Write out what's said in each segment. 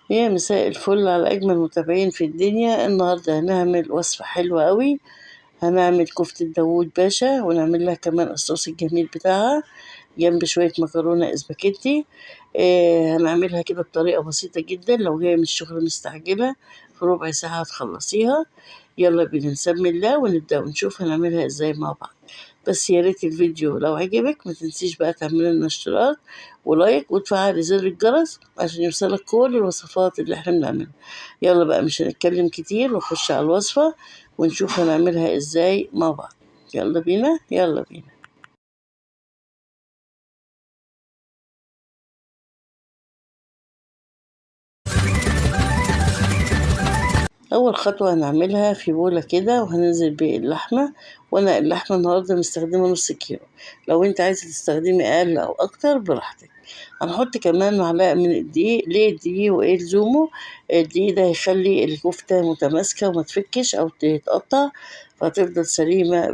يا مساء الفل على أجمل متابعين في الدنيا. النهاردة هنعمل وصفة حلوة قوي. هنعمل كفتة داوود باشا ونعمل لها كمان الصوص الجميل بتاعها جنب شوية مكرونة اسباجيتي. هنعملها كده بطريقة بسيطة جدا، لو جاية من الشغل مستعجلة في ربع ساعة هتخلصيها. يلا بينا نسمي الله ونبدأ ونشوف هنعملها ازاي مع بعض. بس يا ريت الفيديو لو عجبك ما تنسيش بقى تعملي لنا اشتراك ولايك وتفعلي زر الجرس عشان يوصلك كل الوصفات اللي احنا بنعملها. يلا بقى مش هنتكلم كتير ونخش على الوصفة ونشوف هنعملها ازاي مع بعض. يلا بينا يلا بينا. أول خطوة هنعملها في بولة كده وهننزل باللحمة. وأنا اللحمة النهاردة مستخدمة نص كيلو، لو انت عايزة تستخدمي أقل أو أكتر براحتك. هنحط كمان معلقة من الدقيق. ليه الدقيق وإيه لزومه؟ الدقيق ده هيخلي الكفتة متماسكة وما تفكش أو تتقطع، فتفضل سليمة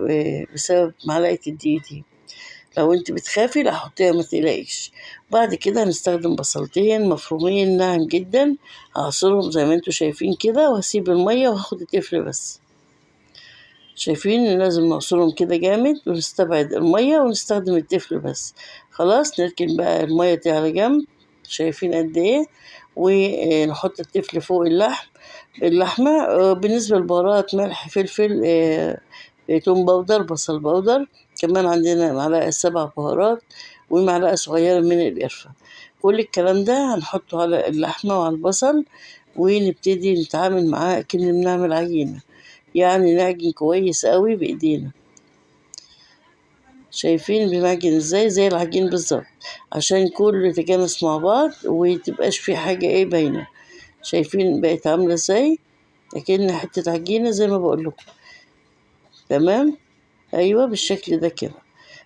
بسبب معلقة الدقيق دي. لو انت بتخافي لا حطيها ما تقلقيش. بعد كده هنستخدم بصلتين مفرومين ناعم جدا، هعصرهم زي ما انتوا شايفين كده وهسيب المية وهاخد التفل بس. شايفين ان لازم نعصرهم كده جامد ونستبعد المية ونستخدم التفل بس. خلاص نركن بقى المية دي على جنب. شايفين قد ايه؟ ونحط التفل فوق اللحمة. بالنسبة للبهارات ملح فلفل توم باودر بصل باودر. كمان عندنا معلقة 7 بهارات ومعلقة صغيرة من القرفة. كل الكلام ده هنحطه على اللحمة وعلى البصل ونبتدي نتعامل معاه كأننا بنعمل عجينة، يعني نعجن كويس قوي بإيدينا. شايفين بنعجن ازاي؟ زي العجين بالظبط، عشان كله يتجانس مع بعض ومتبقاش في حاجة ايه باينة. شايفين بقت عاملة ازاي؟ لكن حتة عجينة زي ما بقولكم. تمام، ايوه بالشكل ده كده.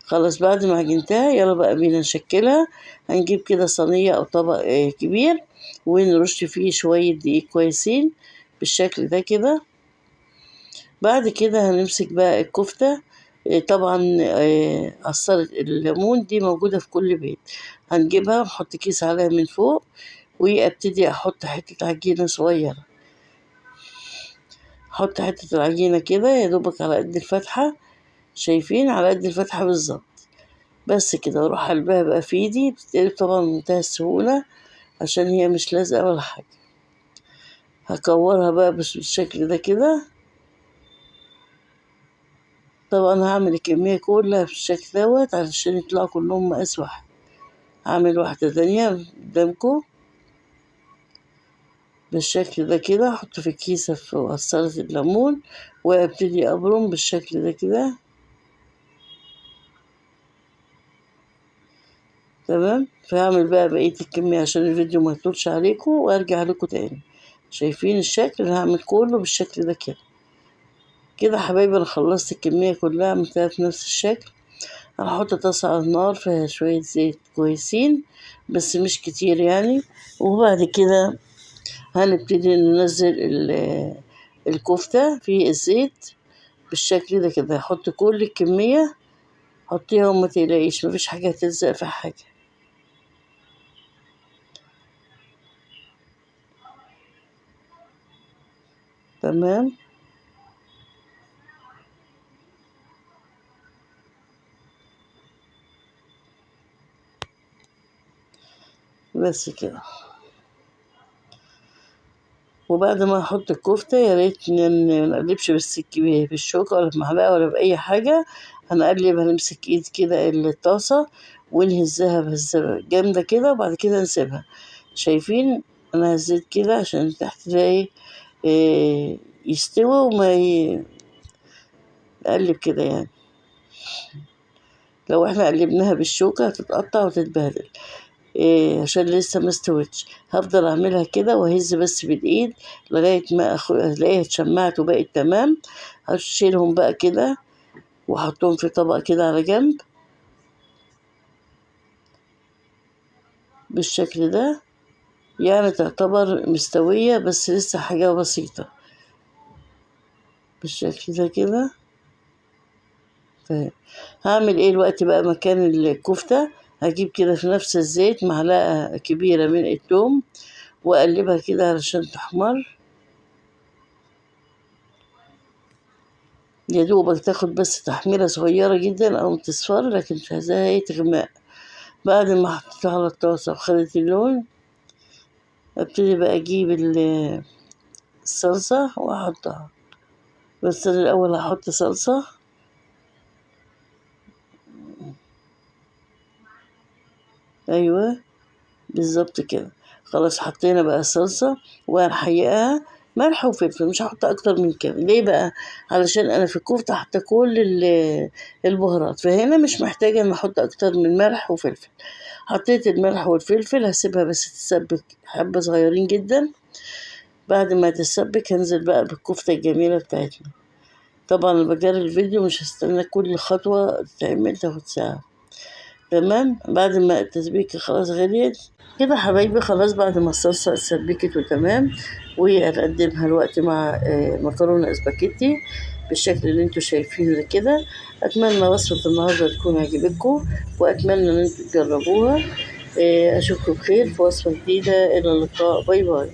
خلاص بعد ما عجنتها يلا بقى بينا نشكلها. هنجيب كده صينية او طبق كبير ونرش فيه شوية دقيق كويسين بالشكل ده كده. بعد كده هنمسك بقى الكفتة. طبعا عصارة الليمون دي موجودة في كل بيت. هنجيبها ونحط كيس عليها من فوق وابتدي احط حتة عجينة صغيرة. احط حتة العجينة كده يا دوبك على قد الفتحة. شايفين على قد الفتحة بالظبط. بس كده واروح قلبها بقى في ايدي بتتقلب طبعا بمنتهى السهولة عشان هي مش لازقة ولا حاجة. هكورها بقى بس بالشكل ده كده. طبعا هعمل الكمية كلها بالشكل دوت علشان يطلعوا كلهم مقاس واحد. هعمل واحدة تانية قدامكم بالشكل ده كده. احط في الكيسة في عصارة الليمون وابتدي ابرم بالشكل ده كده. تمام، فهعمل بقى بقية الكمية عشان الفيديو ما يطولش عليكم وارجع لكم تاني. شايفين الشكل؟ هعمل كله بالشكل ده كده. كده حبايبي انا خلصت الكمية كلها عملتها في نفس الشكل. هنحط طاسة على النار فيها شوية زيت كويسين بس مش كتير يعني. وبعد كده هنبتدي ننزل الكفتة في الزيت بالشكل ده كده. هحط كل الكمية، حطيها وما تقلقيش مفيش حاجة هتلزق في حاجة. تمام، بس كده. وبعد ما احط الكفتة يا ريت ما نقلبش بالشوكة ولا بمعلقة ولا بأي حاجة. هنقلب، هنمسك ايد كده الطاسة ونهزها بهزة جامدة كده وبعد كده نسيبها. شايفين؟ انا هزيت كده عشان تحت ده يستوي وما نقلب كده يعني. لو احنا قلبناها بالشوكة هتتقطع وتتبهدل. عشان لسه ما استوتش. هفضل اعملها كده واهز بس بالايد لغايه ما الاقيها اتشمعت وبقت تمام. هشيلهم بقى كده واحطهم في طبق كده على جنب بالشكل ده. يعني تعتبر مستوية بس لسه حاجة بسيطة بالشكل ده كده. طيب هعمل ايه الوقت بقى مكان الكفتة؟ هجيب كده في نفس الزيت معلقة كبيرة من الثوم وأقلبها كده علشان تحمر. يا دوبك تاخد بس تحميرة صغيرة جدا أو تصفر، لكن مش عايزاها تغمق. بعد ما حطيتها على الطاسة وخدت اللون، ابتدي بقى أجيب الصلصة وأحطها. بس أنا الأول هحط صلصة. أيوة بالظبط كده. خلاص حطينا بقى الصلصة وهنحيقها ملح وفلفل، مش هحط أكتر من كده. ليه بقى؟ علشان أنا في الكفتة حاطة كل البهارات، فهنا مش محتاجة إن أحط أكتر من ملح وفلفل. حطيت الملح والفلفل، هسيبها بس تتسبك حبة صغيرين جدا. بعد ما تتسبك هنزل بقى بالكفتة الجميلة بتاعتنا. طبعا أنا بجري الفيديو، مش هستنى كل خطوة تتعمل تاخد ساعة. تمام. بعد ما التسبيكة خلاص غليت كده حبايبي، خلاص بعد ما الصلصة اتسبكت وتمام، وهنقدمها الوقت مع مكرونة اسباجيتي بالشكل اللي انتوا شايفينه ده كده. اتمنى وصفة النهاردة تكون عجبتكم، واتمنى ان انتوا تجربوها. اشوفكم بخير في وصفة جديدة. الى اللقاء، باي باي.